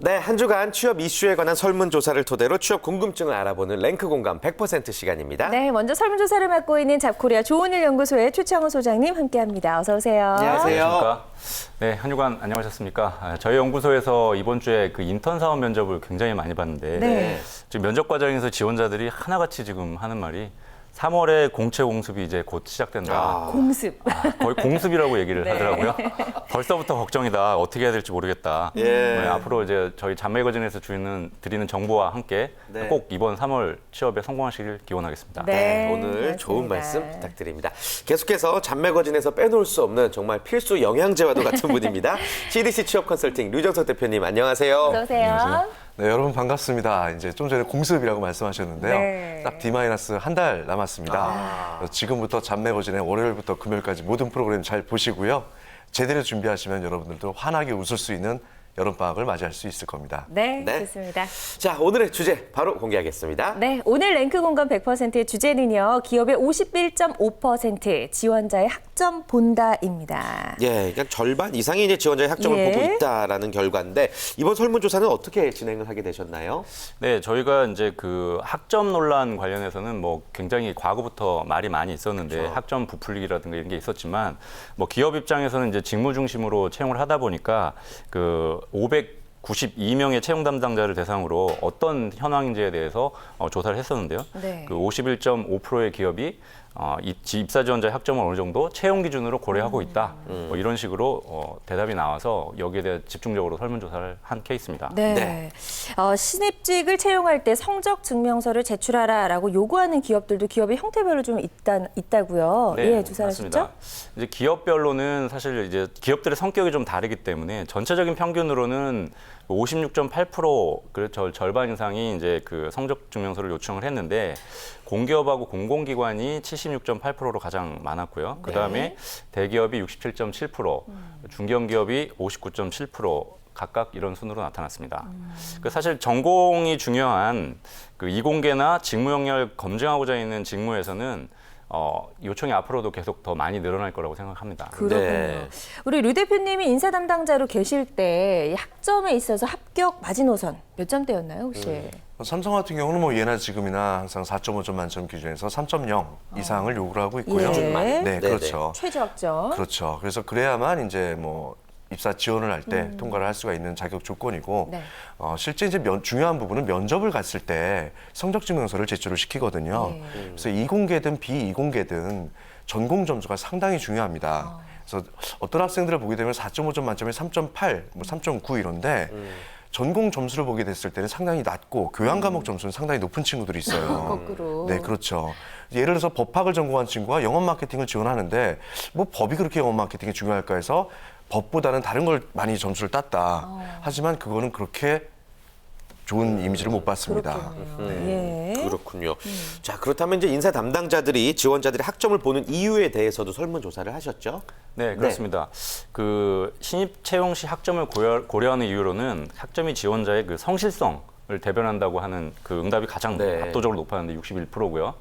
네, 한 주간 취업 이슈에 관한 설문조사를 토대로 취업 궁금증을 알아보는 랭크 공감 100% 시간입니다. 네, 먼저 설문조사를 맡고 있는 잡코리아 좋은일 연구소의 최창호 소장님 함께합니다. 어서 오세요. 안녕하세요. 안녕하십니까. 네, 한 주간 안녕하셨습니까? 저희 연구소에서 이번 주에 그 인턴 사원 면접을 굉장히 많이 봤는데 네. 지금 면접 과정에서 지원자들이 하나같이 지금 하는 말이 3월에 공채 공습이 이제 곧 시작된다. 공습. 거의 공습이라고 얘기를 네. 하더라고요. 벌써부터 걱정이다. 어떻게 해야 될지 모르겠다. 예. 네, 앞으로 이제 저희 잡매거진에서 드리는 정보와 함께 네. 꼭 이번 3월 취업에 성공하시길 기원하겠습니다. 네. 오늘 맞습니다. 좋은 말씀 부탁드립니다. 계속해서 잡매거진에서 빼놓을 수 없는 정말 필수 영양제와도 같은 분입니다. CDC 취업 컨설팅 류정석 대표님 안녕하세요. 어서 오세요. 네, 여러분 반갑습니다. 이제 좀 전에 공습이라고 말씀하셨는데요. 네. 딱 D-한 달 남았습니다. 지금부터 잡매거진의 월요일부터 금요일까지 모든 프로그램 잘 보시고요. 제대로 준비하시면 여러분들도 환하게 웃을 수 있는 여름방학을 맞이할 수 있을 겁니다. 네, 네. 좋습니다. 자, 오늘의 주제 바로 공개하겠습니다. 네, 오늘 랭크 공감 100%의 주제는요. 기업의 51.5% 지원자의 학점 본다입니다. 예, 그러니까 절반 이상이 이제 지원자의 학점을 예. 보고 있다라는 결과인데 이번 설문조사는 어떻게 진행을 하게 되셨나요? 네, 저희가 이제 그 학점 논란 관련해서는 뭐 굉장히 과거부터 말이 많이 있었는데 그렇죠. 학점 부풀리기라든가 이런 게 있었지만 뭐 기업 입장에서는 이제 직무 중심으로 채용을 하다 보니까 그 592명의 채용 담당자를 대상으로 어떤 현황인지에 대해서 조사를 했었는데요. 네. 그 51.5%의 기업이 입사 지원자의 학점을 어느 정도 채용 기준으로 고려하고 있다. 뭐 이런 식으로 대답이 나와서 여기에 대해 집중적으로 설문조사를 한 케이스입니다. 네. 네. 신입직을 채용할 때 성적 증명서를 제출하라라고 요구하는 기업들도 기업의 형태별로 좀 있다고요. 네, 예, 조사를 맞습니다. 하셨죠? 이제 기업별로는 사실 이제 기업들의 성격이 좀 다르기 때문에 전체적인 평균으로는 56.8% 그래서 절반 이상이 이제 그 성적 증명서를 요청을 했는데 공기업하고 공공기관이 76.8%로 가장 많았고요. 그 다음에 대기업이 67.7%, 중견기업이 59.7% 각각 이런 순으로 나타났습니다. 그 사실 전공이 중요한 그 이공계나 직무 영역을 검증하고자 있는 직무에서는 요청이 앞으로도 계속 더 많이 늘어날 거라고 생각합니다. 그렇군요. 네. 우리 류 대표님이 인사 담당자로 계실 때 이 학점에 있어서 합격 마지노선 몇 점대였나요, 혹시? 삼성 같은 경우는 뭐 예나 지금이나 항상 4.5점 만점 기준에서 3.0 이상을 요구를 하고 있고요. 예. 기준만. 네, 네네. 그렇죠. 최저 학점. 그렇죠. 그래서 그래야만 이제 뭐 입사 지원을 할 때 통과를 할 수가 있는 자격 조건이고 네. 실제 이제 중요한 부분은 면접을 갔을 때 성적 증명서를 제출을 시키거든요. 네. 그래서 이공계든 비이공계든 전공 점수가 상당히 중요합니다. 그래서 어떤 학생들을 보게 되면 4.5점 만점에 3.8, 뭐 3.9 이런데 전공 점수를 보게 됐을 때는 상당히 낮고 교양 과목 점수는 상당히 높은 친구들이 있어요. 거꾸로. 네, 그렇죠. 예를 들어서 법학을 전공한 친구가 영업 마케팅을 지원하는데 뭐 법이 그렇게 영업 마케팅이 중요할까 해서 법보다는 다른 걸 많이 점수를 땄다. 하지만 그거는 그렇게 좋은 이미지를 못 받습니다. 그렇군요. 예. 그렇군요. 자, 그렇다면 이제 인사 담당자들이 지원자들의 학점을 보는 이유에 대해서도 설문조사를 하셨죠? 네, 그렇습니다. 그 신입 채용 시 학점을 고려하는 이유로는 학점이 지원자의 그 성실성을 대변한다고 하는 그 응답이 가장 네. 압도적으로 높았는데 61%고요.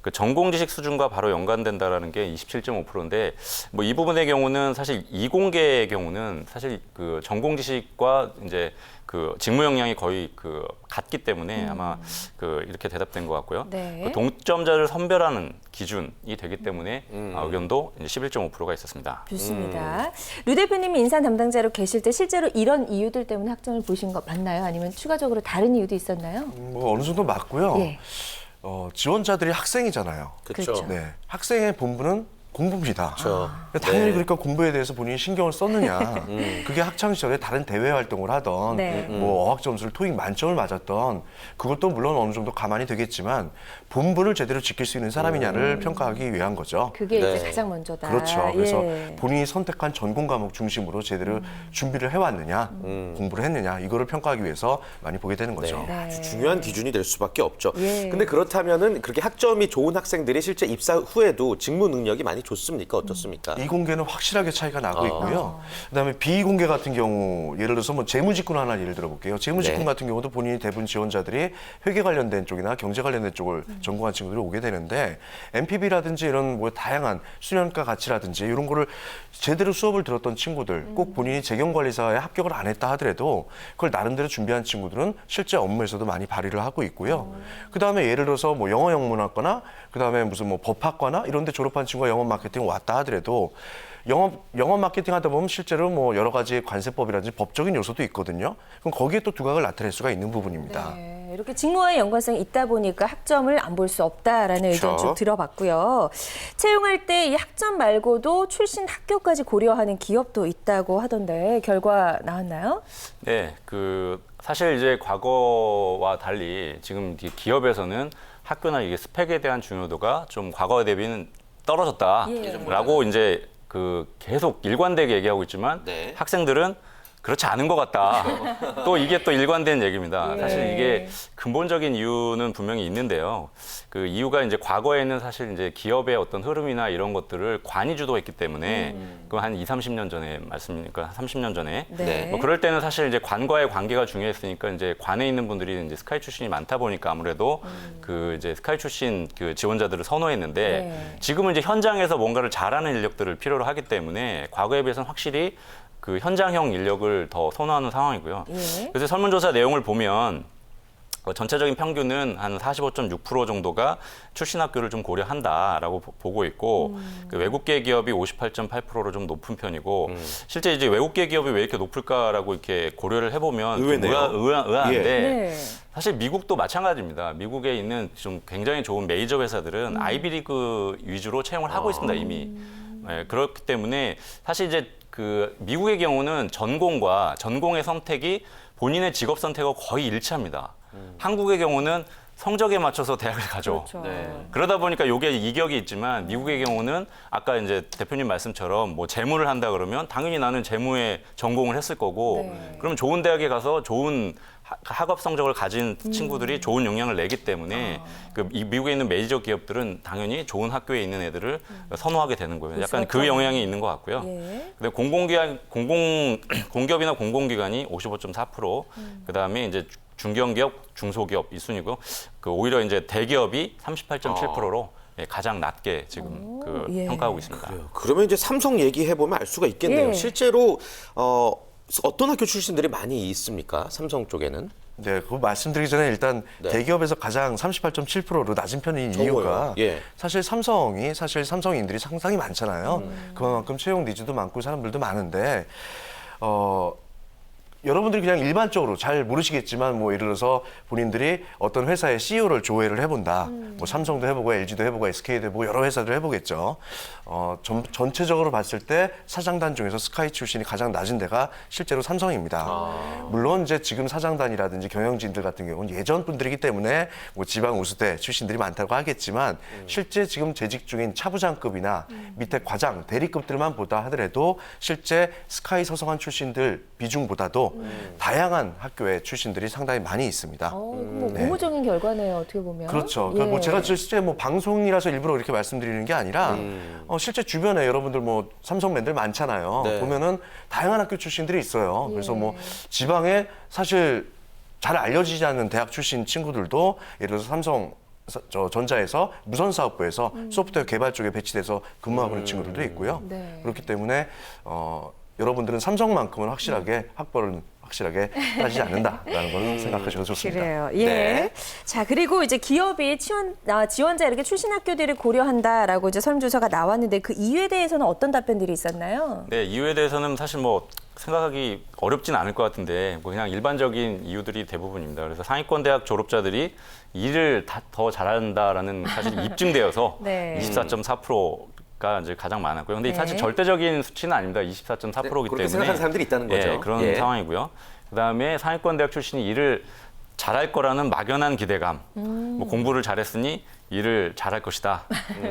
그 전공 지식 수준과 바로 연관된다라는 게 27.5%인데 뭐 이 부분의 경우는 사실 이공계의 경우는 사실 그 전공 지식과 이제 그 직무 역량이 거의 그 같기 때문에 아마 그 이렇게 대답된 것 같고요. 네. 그 동점자를 선별하는 기준이 되기 때문에 의견도 이제 11.5%가 있었습니다. 좋습니다. 류 대표님이 인사 담당자로 계실 때 실제로 이런 이유들 때문에 학점을 보신 거 맞나요? 아니면 추가적으로 다른 이유도 있었나요? 뭐 어느 정도 맞고요. 예. 지원자들이 학생이잖아요. 그렇죠. 네, 학생의 본분은 공부입니다. 그렇죠. 당연히 네. 그러니까 공부에 대해서 본인이 신경을 썼느냐. 그게 학창 시절에 다른 대외 활동을 하던 네. 뭐 어학 점수를 토익 만점을 맞았던 그것도 물론 어느 정도 감안이 되겠지만 본분을 제대로 지킬 수 있는 사람이냐를 평가하기 위한 거죠. 그게 네. 이제 가장 먼저다. 그렇죠. 그래서 예. 본인이 선택한 전공 과목 중심으로 제대로 준비를 해왔느냐, 공부를 했느냐 이거를 평가하기 위해서 많이 보게 되는 거죠. 네. 아주 중요한 기준이 될 수밖에 없죠. 예. 근데 그렇다면은 그렇게 학점이 좋은 학생들이 실제 입사 후에도 직무 능력이 많이 많이 좋습니까? 어떻습니까? 이공계는 확실하게 차이가 나고 있고요. 그다음에 비공계 같은 경우 예를 들어서 뭐 재무직군 하나 예를 들어볼게요. 재무직군 네. 같은 경우도 본인이 대부분 지원자들이 회계 관련된 쪽이나 경제 관련된 쪽을 전공한 친구들이 오게 되는데 MPB라든지 이런 뭐 다양한 수련가 가치라든지 이런 거를 제대로 수업을 들었던 친구들 꼭 본인이 재경관리사에 합격을 안 했다 하더라도 그걸 나름대로 준비한 친구들은 실제 업무에서도 많이 발휘를 하고 있고요. 그다음에 예를 들어서 뭐 영어 영문학과나 그다음에 무슨 뭐 법학과나 이런 데 졸업한 친구가 영업 마케팅 왔다 하더라도 영업 마케팅 하다 보면 실제로 뭐 여러 가지 관세법이라든지 법적인 요소도 있거든요. 그럼 거기에 또 두각을 나타낼 수가 있는 부분입니다. 네, 이렇게 직무와의 연관성이 있다 보니까 학점을 안 볼 수 없다라는 의견 쭉 들어봤고요. 채용할 때 이 학점 말고도 출신 학교까지 고려하는 기업도 있다고 하던데 결과 나왔나요? 네, 사실 이제 과거와 달리 지금 이 기업에서는 학교나 이게 스펙에 대한 중요도가 좀 과거에 대비는 떨어졌다라고 이제 계속 일관되게 얘기하고 있지만 네. 학생들은 그렇지 않은 것 같다. 또 이게 또 일관된 얘기입니다. 사실 이게 근본적인 이유는 분명히 있는데요. 그 이유가 이제 과거에는 사실 이제 기업의 어떤 흐름이나 이런 것들을 관이 주도했기 때문에 그 한 20-30년 전에 말씀이니까 30년 전에 네. 뭐 그럴 때는 사실 이제 관과의 관계가 중요했으니까 이제 관에 있는 분들이 이제 스카이 출신이 많다 보니까 아무래도 그 이제 스카이 출신 그 지원자들을 선호했는데 네. 지금은 이제 현장에서 뭔가를 잘하는 인력들을 필요로 하기 때문에 과거에 비해서는 확실히 그 현장형 인력을 더 선호하는 상황이고요. 예. 그래서 설문조사 내용을 보면 전체적인 평균은 한 45.6% 정도가 출신 학교를 좀 고려한다라고 보고 있고 그 외국계 기업이 58.8%로 좀 높은 편이고 실제 이제 외국계 기업이 왜 이렇게 높을까라고 이렇게 고려를 해보면 좀 의외네요. 의아한데 네. 사실 미국도 마찬가지입니다. 미국에 있는 좀 굉장히 좋은 메이저 회사들은 아이비리그 위주로 채용을 하고 있습니다 이미. 네, 그렇기 때문에 사실 이제 그 미국의 경우는 전공의 선택이 본인의 직업 선택과 거의 일치합니다. 한국의 경우는 성적에 맞춰서 대학을 가죠. 그렇죠. 그러다 보니까 이게 이격이 있지만 미국의 경우는 아까 이제 대표님 말씀처럼 뭐 재무를 한다 그러면 당연히 나는 재무에 전공을 했을 거고 네. 그럼 좋은 대학에 가서 좋은 학업 성적을 가진 친구들이 좋은 영향을 내기 때문에 이 미국에 있는 메이저 기업들은 당연히 좋은 학교에 있는 애들을 선호하게 되는 거예요. 약간 그 영향이 있는 것 같고요. 예. 근데 공기업이나 공공기관이 55.4%, 그다음에 이제 중견기업, 중소기업 이 순이고 오히려 이제 대기업이 38.7%로 가장 낮게 지금 예. 평가하고 있습니다. 그러면 이제 삼성 얘기해 보면 알 수가 있겠네요. 예. 실제로 어떤 학교 출신들이 많이 있습니까? 삼성 쪽에는? 네, 그거 말씀드리기 전에 일단 네. 대기업에서 가장 38.7%로 낮은 편인 적어요. 이유가 예. 사실 삼성인들이 상당히 많잖아요. 그만큼 채용 니즈도 많고 사람들도 많은데 여러분들이 그냥 일반적으로 잘 모르시겠지만 뭐 예를 들어서 본인들이 어떤 회사의 CEO를 조회를 해본다. 뭐 삼성도 해보고 LG도 해보고 SK도 해보고 여러 회사들 해보겠죠. 전체적으로 봤을 때 사장단 중에서 스카이 출신이 가장 낮은 데가 실제로 삼성입니다. 물론 이제 지금 사장단이라든지 경영진들 같은 경우는 예전 분들이기 때문에 뭐 지방 우수대 출신들이 많다고 하겠지만 실제 지금 재직 중인 차부장급이나 밑에 과장, 대리급들만 보다 하더라도 실제 스카이 서성한 출신들 비중보다도 다양한 학교의 출신들이 상당히 많이 있습니다. 뭐 고무적인 결과네요, 어떻게 보면. 그렇죠. 그러니까 뭐 제가 실제 뭐 방송이라서 일부러 이렇게 말씀드리는 게 아니라 실제 주변에 여러분들 뭐 삼성맨들 많잖아요. 네. 보면은 다양한 학교 출신들이 있어요. 그래서 뭐 지방에 사실 잘 알려지지 않는 대학 출신 친구들도 예를 들어서 전자에서 무선사업부에서 소프트웨어 개발 쪽에 배치돼서 근무하고 있는 친구들도 있고요. 네. 그렇기 때문에 여러분들은 삼성만큼은 확실하게 따지지 않는다라는 걸 생각하셔도 좋습니다. 그래요. 예. 네. 자, 그리고 이제 기업이 지원자 이렇게 출신 학교들을 고려한다라고 이제 설문조사가 나왔는데 그 이유에 대해서는 어떤 답변들이 있었나요? 네, 이유에 대해서는 사실 뭐 생각하기 어렵진 않을 것 같은데 뭐 그냥 일반적인 이유들이 대부분입니다. 그래서 상위권 대학 졸업자들이 일을 더 잘한다라는 사실이 입증되어서 네. 24.4%가 이제 가장 많았고요. 근데 네. 사실 절대적인 수치는 아닙니다. 24.4%이기 그렇게 때문에 생각하는 사람들이 있다는 거죠. 그런 예. 상황이고요. 그다음에 상위권 대학 출신이 일을 잘할 거라는 막연한 기대감, 뭐 공부를 잘했으니 일을 잘할 것이다.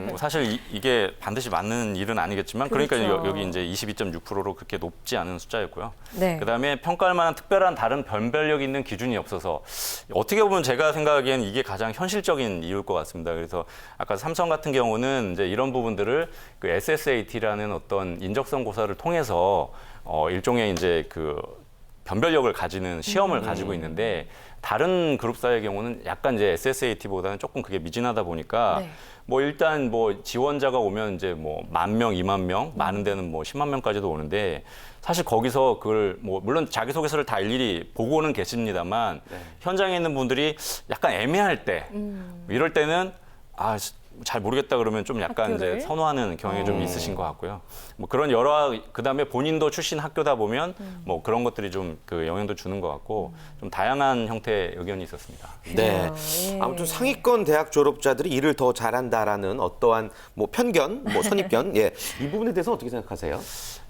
뭐 사실 이게 반드시 맞는 일은 아니겠지만 그러니까 그렇죠. 여기 이제 22.6%로 그렇게 높지 않은 숫자였고요. 네. 그다음에 평가할 만한 특별한 다른 변별력 있는 기준이 없어서 어떻게 보면 제가 생각하기엔 이게 가장 현실적인 이유일 것 같습니다. 그래서 아까 삼성 같은 경우는 이제 이런 부분들을 그 SSAT라는 어떤 인적성 고사를 통해서 일종의 이제 그 변별력을 가지는 시험을 가지고 있는데 다른 그룹사의 경우는 약간 이제 SSAT보다는 조금 그게 미진하다 보니까 네. 뭐 일단 뭐 지원자가 오면 이제 뭐 10,000명, 20,000명, 많은 데는 뭐 10만 명까지도 오는데 사실 거기서 그걸 뭐 물론 자기소개서를 다 일일이 보고는 계십니다만 현장에 있는 분들이 약간 애매할 때 이럴 때는 잘 모르겠다 그러면 좀 약간 학교를? 이제 선호하는 경향이 좀 있으신 것 같고요. 뭐 그런 그다음에 본인도 출신 학교다 보면 뭐 그런 것들이 좀 그 영향도 주는 것 같고 좀 다양한 형태의 의견이 있었습니다. 네. 예. 아무튼 상위권 대학 졸업자들이 일을 더 잘한다라는 어떠한 뭐 편견, 뭐 선입견, 예, 이 부분에 대해서 어떻게 생각하세요?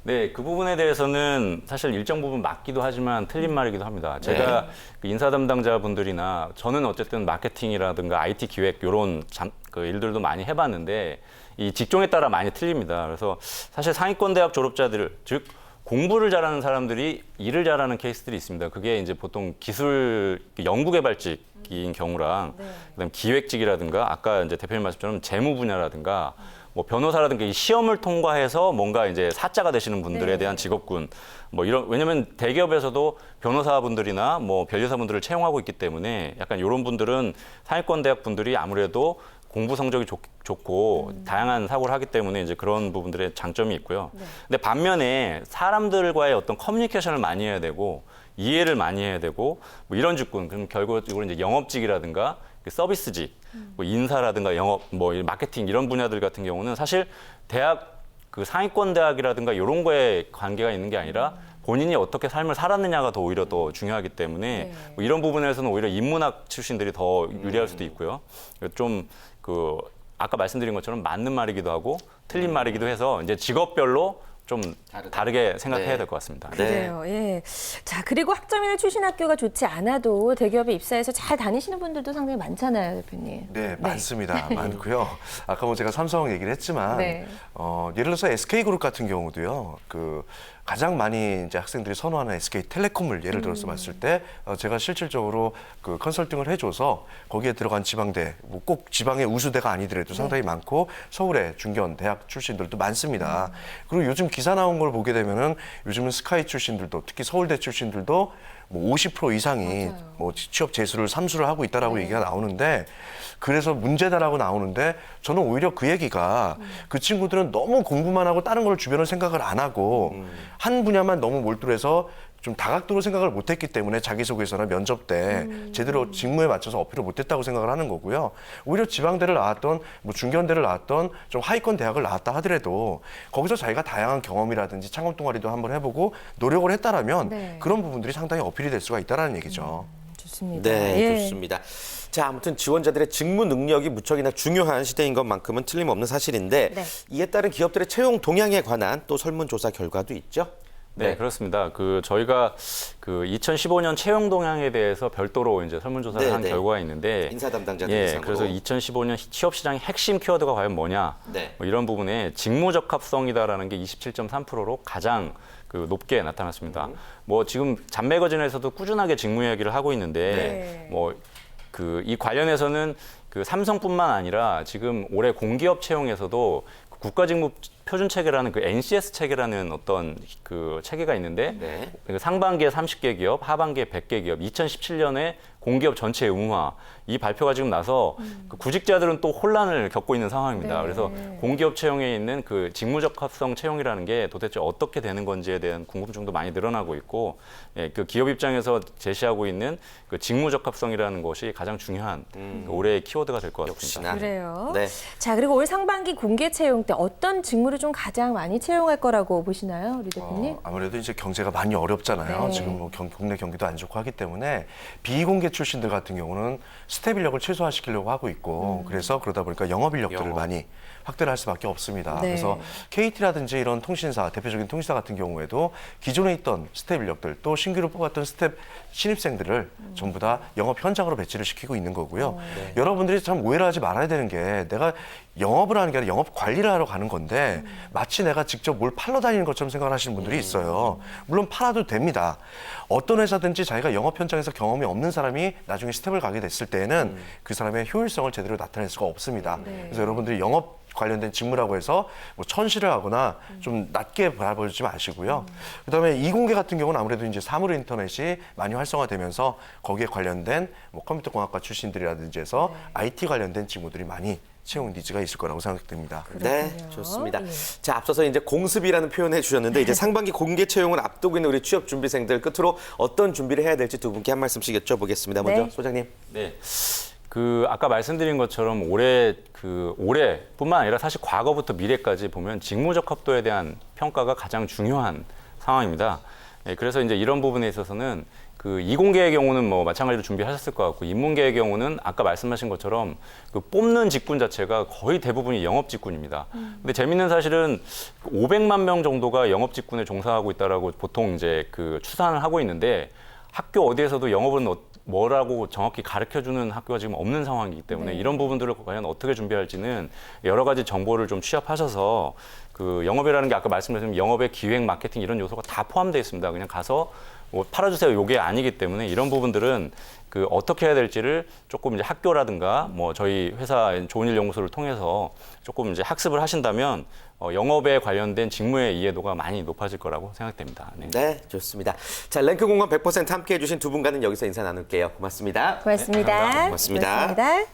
네, 그 부분에 대해서는 사실 일정 부분 맞기도 하지만 틀린 말이기도 합니다. 제가 그 인사 담당자분들이나 저는 어쨌든 마케팅이라든가 IT 기획 이런 그 일들도 많이 해봤는데 이 직종에 따라 많이 틀립니다. 그래서 사실 상위권 대학 졸업자들, 즉 공부를 잘하는 사람들이 일을 잘하는 케이스들이 있습니다. 그게 이제 보통 기술 연구개발직인 경우랑 그다음 기획직이라든가 아까 이제 대표님 말씀처럼 재무 분야라든가 뭐 변호사라든가 이 시험을 통과해서 뭔가 이제 사자가 되시는 분들에 대한 직업군 뭐 이런 왜냐면 대기업에서도 변호사분들이나 뭐 변리사분들을 채용하고 있기 때문에 약간 이런 분들은 상위권 대학 분들이 아무래도 공부 성적이 좋고 다양한 사고를 하기 때문에 이제 그런 부분들의 장점이 있고요. 근데 반면에 사람들과의 어떤 커뮤니케이션을 많이 해야 되고 이해를 많이 해야 되고 뭐 이런 직군 그럼 결국으로 이제 영업직이라든가 서비스직, 뭐 인사라든가 영업, 뭐 마케팅 이런 분야들 같은 경우는 사실 대학 그 상위권 대학이라든가 이런 거에 관계가 있는 게 아니라 본인이 어떻게 삶을 살았느냐가 더 오히려 더 중요하기 때문에 뭐 이런 부분에서는 오히려 인문학 출신들이 더 유리할 수도 있고요. 좀 그 아까 말씀드린 것처럼 맞는 말이기도 하고 틀린 말이기도 해서 이제 직업별로 좀 다르게 생각해야 될 것 같습니다. 그래요. 예. 자, 그리고 학점이나 출신 학교가 좋지 않아도 대기업에 입사해서 잘 다니시는 분들도 상당히 많잖아요, 대표님. 네, 많습니다. 많고요. 아까 뭐 제가 삼성 얘기를 했지만 네. 예를 들어서 SK그룹 같은 경우도요. 그 가장 많이 이제 학생들이 선호하는 SK텔레콤을 예를 들어서 봤을 때 제가 실질적으로 그 컨설팅을 해줘서 거기에 들어간 지방대, 뭐 꼭 지방의 우수대가 아니더라도 상당히 많고 서울의 중견 대학 출신들도 많습니다. 그리고 요즘 기사 나온 걸 보게 되면은 요즘은 스카이 출신들도 특히 서울대 출신들도 뭐 50% 이상이 뭐 취업 재수를 삼수를 하고 있다라고 얘기가 나오는데 그래서 문제다라고 나오는데 저는 오히려 그 얘기가 그 친구들은 너무 공부만 하고 다른 걸 주변을 생각을 안 하고 한 분야만 너무 몰두해서 좀 다각도로 생각을 못했기 때문에 자기소개서나 면접 때 제대로 직무에 맞춰서 어필을 못했다고 생각을 하는 거고요. 오히려 지방대를 나왔던 뭐 중견대를 나왔던 좀 하위권 대학을 나왔다 하더라도 거기서 자기가 다양한 경험이라든지 창업 동아리도 한번 해보고 노력을 했다라면 그런 부분들이 상당히 어필이 될 수가 있다라는 얘기죠. 좋습니다. 네, 예. 좋습니다. 자, 아무튼 지원자들의 직무 능력이 무척이나 중요한 시대인 것만큼은 틀림없는 사실인데 이에 따른 기업들의 채용 동향에 관한 또 설문조사 결과도 있죠. 네, 그렇습니다. 그 저희가 그 2015년 채용 동향에 대해서 별도로 이제 설문조사를 한 결과가 있는데 인사 담당자들 예, 대상으로. 그래서 2015년 취업 시장의 핵심 키워드가 과연 뭐냐? 뭐 이런 부분에 직무 적합성이다라는 게 27.3%로 가장 그 높게 나타났습니다. 뭐 지금 잔매거진에서도 꾸준하게 직무 이야기를 하고 있는데 뭐 그 이 관련해서는 그 삼성뿐만 아니라 지금 올해 공기업 채용에서도 국가직무 표준 체계라는 그 NCS 체계라는 어떤 그 체계가 있는데 그 상반기에 30개 기업, 하반기에 100개 기업, 2017년에 공기업 전체 의무화 이 발표가 지금 나서 그 구직자들은 또 혼란을 겪고 있는 상황입니다. 그래서 공기업 채용에 있는 그 직무적합성 채용이라는 게 도대체 어떻게 되는 건지에 대한 궁금증도 많이 늘어나고 있고 예, 그 기업 입장에서 제시하고 있는 그 직무적합성이라는 것이 가장 중요한 그 올해의 키워드가 될 것 같습니다. 역시나. 그래요. 네. 자, 그리고 올 상반기 공개 채용 때 어떤 직무를 좀 가장 많이 채용할 거라고 보시나요, 우리 대표님? 아무래도 이제 경제가 많이 어렵잖아요. 지금 뭐 국내 경기도 안 좋고 하기 때문에 비공개 출신들 같은 경우는 스텝 인력을 최소화시키려고 하고 있고 그래서 그러다 보니까 영업 인력들을 많이 확대를 할 수밖에 없습니다. 네. 그래서 KT라든지 이런 통신사, 대표적인 통신사 같은 경우에도 기존에 있던 스텝 인력들 또 신규로 뽑았던 스텝 신입생들을 전부 다 영업 현장으로 배치를 시키고 있는 거고요. 여러분들이 참 오해를 하지 말아야 되는 게 내가 영업을 하는 게 아니라 영업 관리를 하러 가는 건데 마치 내가 직접 뭘 팔러 다니는 것처럼 생각을 하시는 분들이 있어요. 물론 팔아도 됩니다. 어떤 회사든지 자기가 영업 현장에서 경험이 없는 사람이 나중에 스텝을 가게 됐을 때에는 그 사람의 효율성을 제대로 나타낼 수가 없습니다. 그래서 여러분들이 영업 관련된 직무라고 해서 뭐 천시를 하거나 좀 낮게 바라보지 마시고요. 그다음에 이공계 같은 경우는 아무래도 이제 사물 인터넷이 많이 활성화되면서 거기에 관련된 뭐 컴퓨터공학과 출신들이라든지 해서 IT 관련된 직무들이 많이 채용 니즈가 있을 거라고 생각됩니다. 네, 좋습니다. 자, 앞서서 이제 공습이라는 표현을 해주셨는데 이제 상반기 공개 채용을 앞두고 있는 우리 취업 준비생들 끝으로 어떤 준비를 해야 될지 두 분께 한 말씀씩 여쭤보겠습니다. 먼저 네. 소장님. 네. 아까 말씀드린 것처럼 올해뿐만 아니라 사실 과거부터 미래까지 보면 직무 적합도에 대한 평가가 가장 중요한 상황입니다. 네, 그래서 이제 이런 부분에 있어서는 이공계의 경우는 뭐 마찬가지로 준비하셨을 것 같고 인문계의 경우는 아까 말씀하신 것처럼 뽑는 직군 자체가 거의 대부분이 영업 직군입니다. 근데 재밌는 사실은 500만 명 정도가 영업 직군에 종사하고 있다라고 보통 이제 추산을 하고 있는데 학교 어디에서도 영업은 뭐라고 정확히 가르쳐주는 학교가 지금 없는 상황이기 때문에 이런 부분들을 과연 어떻게 준비할지는 여러 가지 정보를 좀 취합하셔서 영업이라는 게 아까 말씀드린 영업의 기획, 마케팅 이런 요소가 다 포함되어 있습니다. 그냥 가서 뭐 팔아주세요 요게 아니기 때문에 이런 부분들은 어떻게 해야 될지를 조금 이제 학교라든가 뭐 저희 회사 좋은일연구소를 통해서 조금 이제 학습을 하신다면 영업에 관련된 직무의 이해도가 많이 높아질 거라고 생각됩니다. 네, 네, 좋습니다. 자, 랭크 공감 100% 함께해 주신 두 분과는 여기서 인사 나눌게요. 고맙습니다. 고맙습니다. 고맙습니다. 고맙습니다.